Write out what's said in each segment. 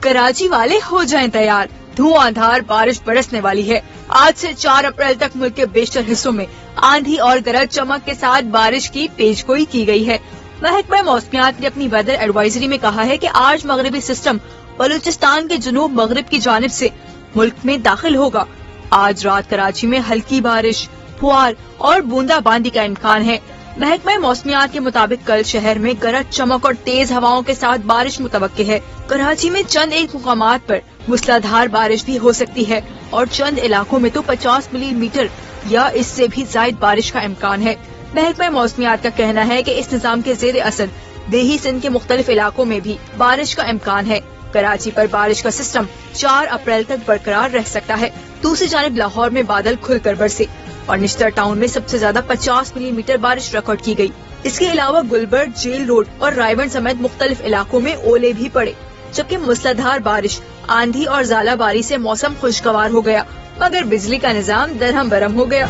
कराची वाले हो जाएं तैयार, धुआंधार बारिश बरसने वाली है। आज से 4 अप्रैल तक मुल्क के बेशतर हिस्सों में आंधी और गरज चमक के साथ बारिश की पेशगोई की गई है। महकमा मौसमियात ने अपनी वेदर एडवाइजरी में कहा है कि आज मगरबी सिस्टम बलूचिस्तान के जुनूब मगरब की जानिब से मुल्क में दाखिल होगा। आज रात कराची में हल्की बारिश, फुहार और बूंदाबांदी का इम्कान है। महकमा मौसमियात के मुताबिक कल शहर में गरज चमक और तेज हवाओं के साथ बारिश मुतवक्के है। कराची में चंद एक मुकामात पर मूसलाधार बारिश भी हो सकती है और चंद इलाकों में तो 50 मिलीमीटर या इससे भी ज्यादा बारिश का इम्कान है। महकमा मौसमियात का कहना है कि इस निजाम के जेर असर देही सिंध के मुख्तलिफ इलाकों में भी बारिश का इम्कान है। कराची पर बारिश का सिस्टम 4 अप्रैल तक बरकरार रह सकता है। दूसरी जानिब लाहौर में बादल खुलकर बरसे और निश्तर टाउन में सबसे ज्यादा 50 मिलीमीटर बारिश रिकॉर्ड की गई। इसके अलावा गुलबर्ग, जेल रोड और रायवन समेत मुख्तलिफ इलाकों में ओले भी पड़े, जबकि मूसलाधार बारिश, आंधी और ज़ालाबारी से मौसम खुशगवार हो गया, मगर बिजली का निजाम दरहम बरहम हो गया।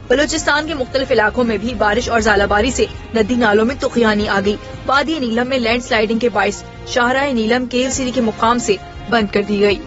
बलूचिस्तान के मुख्तलिफ इलाकों में भी बारिश और ज़ालाबारी से नदी नालों में तुखियानी आ गई। वादी नीलम में लैंड स्लाइडिंग के बाइस शाहराह नीलम केल सिरी के मुकाम से बंद कर दी गई।